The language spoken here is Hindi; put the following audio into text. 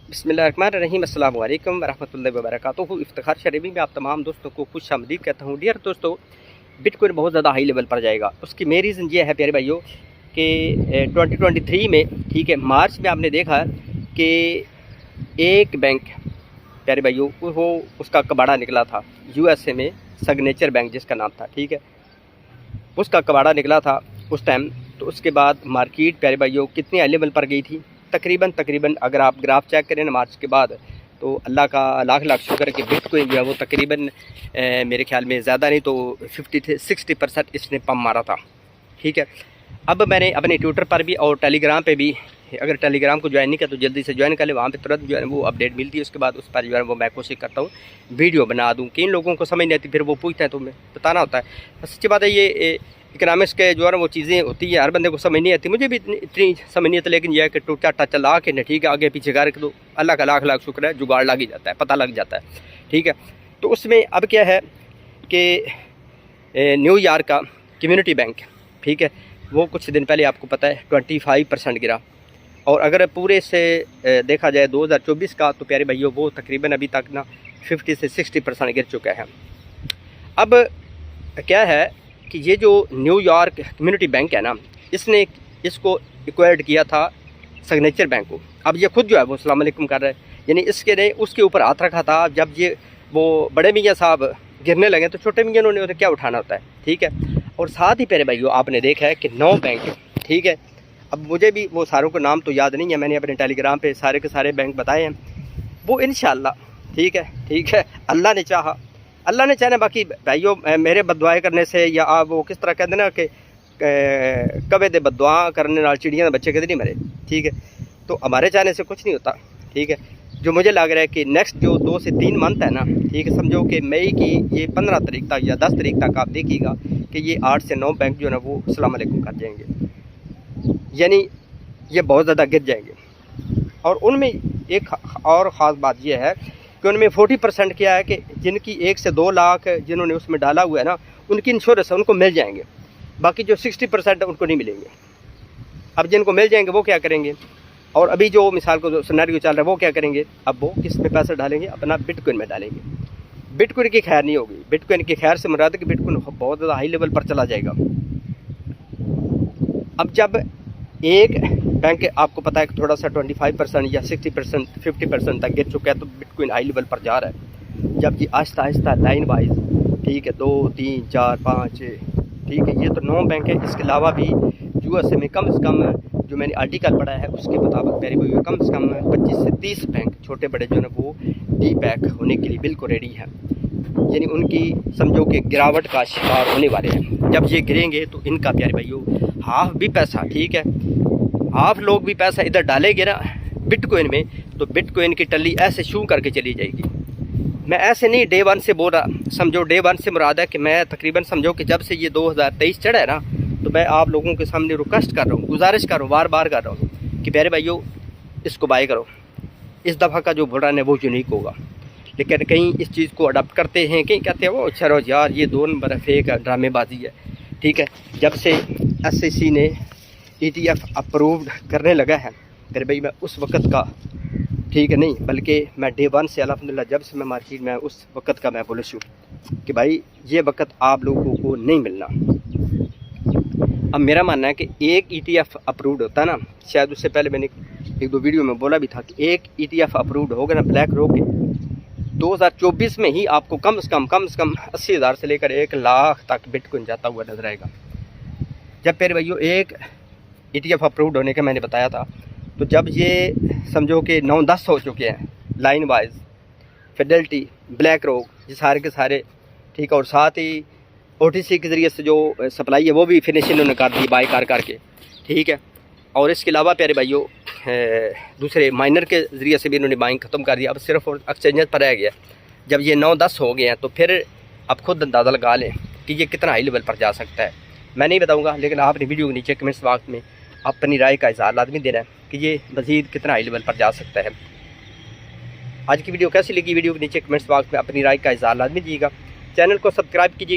बिस्मिल्लाहिर्रहमानिर्रहीम अस्सलाम वालेकुम वरहमतुल्लाहि वबरकातुहू। इफ्तिखार शरीफी में आप तमाम दोस्तों को खुश आमदीद कहता हूँ। डियर दोस्तों, बिटकॉइन बहुत ज़्यादा हाई लेवल पर जाएगा। उसकी मेन रीज़न ये है प्यारे भाइयों कि 2023 में, ठीक है, मार्च में आपने देखा कि एक बैंक प्यारे भाइयों वो उसका कबाड़ा निकला था USA में, सिग्नेचर बैंक जिसका नाम था, ठीक है, उसका कबाड़ा निकला था उस टाइम। तो उसके बाद मार्केट प्यारे भाइयों कितनी हाई लेवल पर गई थी, तकरीबन अगर आप ग्राफ चेक करें ना मार्च के बाद, तो अल्लाह का लाख लाख शुक्र कि बिटकॉइन जो है वो तकरीबन मेरे ख्याल में ज़्यादा नहीं तो 50-60% इसने पम्प मारा था, ठीक है। अब मैंने अपने ट्विटर पर भी और टेलीग्राम पे भी, अगर टेलीग्राम को ज्वाइन नहीं किया तो जल्दी से ज्वाइन कर ले, वहाँ पे तुरंत जो है वो अपडेट मिलती है। उसके बाद उस पर जो है वो मैं कोशिश करता हूँ वीडियो बना दूँ। किन लोगों को समझ नहीं आती फिर वो पूछते हैं तो मैं बताना होता है। सच्ची बात है, ये इकनॉमिक्स के जो है वो चीज़ें होती है, हर बंदे को समझ नहीं आती, मुझे भी इतनी समझ नहीं आती, लेकिन यह है कि टूटा टच ला के न, ठीक है, आगे पीछे कर दो, अल्लाह का लाख लाख शुक्र है, जुगाड़ लग ही जाता है, पता लग जाता है, ठीक है। तो उसमें अब क्या है कि न्यूयॉर्क का कम्युनिटी बैंक, ठीक है, वो कुछ दिन पहले आपको पता है 25% गिरा। और अगर पूरे से देखा जाए 2024 का, तो प्यारे भाइयों वो तकरीबन अभी तक ना 50 से 60% गिर चुका है। अब क्या है कि ये जो न्यूयॉर्क कम्युनिटी बैंक है ना, इसने इसको इक्वायर्ड किया था सिग्नेचर बैंक को। अब ये खुद जो है वो अस्सलाम वालेकुम कर रहा है, यानी इसके ने उसके ऊपर हाथ रखा था। जब ये वो बड़े मियाँ साहब गिरने लगे तो छोटे मियाँ ने क्या उठाना होता है, ठीक है। और साथ ही प्यारे भाइयों आपने देखा है कि 9 बैंक, ठीक है, अब मुझे भी वो सारों को नाम तो याद नहीं है, मैंने अपने टेलीग्राम पे सारे के सारे बैंक बताए हैं, वो इंशाल्लाह, ठीक है, अल्लाह ने चाहे। बाकी भाइयों मेरे बददुआएं करने से, या आप वो किस तरह कहते ना कि कवे दे बददुआ करने नाल चिड़ियाँ बच्चे कदे नहीं मरे, ठीक है। तो हमारे चाहने से कुछ नहीं होता, ठीक है। जो मुझे लग रहा है कि नेक्स्ट जो 2 से 3 मंथ है ना, ठीक है, समझो कि मई की ये 15 तारीख तक या 10 तारीख तक आप देखिएगा कि ये 8 से 9 बैंक जो है ना वो अस्सलाम वालेकुम कर जाएंगे, यानी ये बहुत ज़्यादा गिर जाएंगे। और उनमें एक और ख़ास बात यह है कि उनमें 40% क्या है कि जिनकी 1 से 2 लाख जिन्होंने उसमें डाला हुआ है ना, उनकी इंश्योरेंस उनको मिल जाएंगे। बाकी जो 60% है उनको नहीं मिलेंगे। अब जिनको मिल जाएंगे वो क्या करेंगे, और अभी जो मिसाल को जो सिनेरियो चल रहा है वो क्या करेंगे, अब वो किस में पैसा डालेंगे, अपना बिटकॉइन में डालेंगे। बिटकॉइन की खैर नहीं होगी, बिटकॉइन की खैर से मुराद है कि बिटकॉइन बहुत ज़्यादा हाई लेवल पर चला जाएगा। अब जब एक बैंक आपको पता है कि थोड़ा सा 25% या 60% 50% तक गिर चुका है, तो बिटकॉइन हाई लेवल पर जा रहा है। जब ये आहिस्ता आहिस्ता लाइन वाइज, ठीक है, 2 3 4 5, ठीक है, ये तो 9 बैंक है। इसके अलावा भी USA में कम से कम जो मैंने आर्टिकल पढ़ा है उसके मुताबिक मेरे भाई कम से कम 25 से 30 बैंक छोटे बड़े जो है वो डीपैक होने के लिए बिल्कुल रेडी है, यानी उनकी समझो कि गिरावट का शिकार होने वाले हैं। जब ये गिरेंगे तो इनका प्यारे भाइयों हाफ भी पैसा, ठीक है, हाफ लोग भी पैसा इधर डालेंगे ना बिटकॉइन में, तो बिटकॉइन की टल्ली ऐसे शू करके चली जाएगी। मैं ऐसे नहीं डे 1 से बोल रहा, समझो डे 1 से मुराद है कि मैं तकरीबन समझो कि जब से ये 2023 चढ़ा है ना, तो मैं आप लोगों के सामने रिक्वेस्ट कर रहा हूँ, गुजारिश कर रहा हूँ, बार बार कर रहा हूँ कि प्यारे भाइयों इसको बाय करो। इस दफ़ा का जो बुरा है वो यूनिक होगा, लेकिन कहीं इस चीज़ को अडॉप्ट करते हैं, कहीं कहते हैं वो अच्छा रोज यार ये 2 नंबर फेक ड्रामेबाजी है, ठीक है। जब से SEC ने ETF अप्रूव्ड करने लगा है मेरे भाई, मैं उस वक़्त का, ठीक है, नहीं बल्कि मैं डे 1 से अल्हम्दुलिल्लाह जब से मैं मार्केट में उस वक़्त का मैं बुलिश हूँ कि भाई ये वक़्त आप लोगों को नहीं मिलना। अब मेरा मानना है कि एक ETF अप्रूव्ड होता है ना, शायद उससे पहले मैंने 1-2 वीडियो में बोला भी था कि एक ETF अप्रूव्ड होगा ना ब्लैक रॉक के, 2024 में ही आपको कम से कम 80,000 से लेकर 1 लाख तक बिटकॉइन जाता हुआ नजर आएगा। जब मेरे भाइयों एक ETF अप्रूव्ड होने का मैंने बताया था, तो जब ये समझो कि 9-10 हो चुके हैं line wise, Fidelity, black rock, ये सारे के सारे, ठीक है, और साथ ही OTC के ज़रिए से जो सप्लाई है वो भी फिनिश इन्होंने कर दी बाई करके, ठीक है। और इसके अलावा प्यारे भाइयों दूसरे माइनर के ज़रिए से भी इन्होंने बाइंग ख़त्म कर दिया। अब सिर्फ एक्सचेंज पर रह गया। जब ये 9-10 हो गए हैं तो फिर अब खुद अंदाज़ा लगा लें कि ये कितना हाई लेवल पर जा सकता है। मैं नहीं बताऊंगा, लेकिन आपने वीडियो के नीचे कमेंट्स बॉक्स में अपनी राय का इज़हार लाजमी देना है कि ये मज़ीद कितना हाई लेवल पर जा सकता है। आज की वीडियो कैसी लगी, वीडियो के नीचे कमेंट्स बॉक्स में अपनी राय का इज़हार लाजमी दीजिएगा। चैनल को सब्सक्राइब कीजिएगा।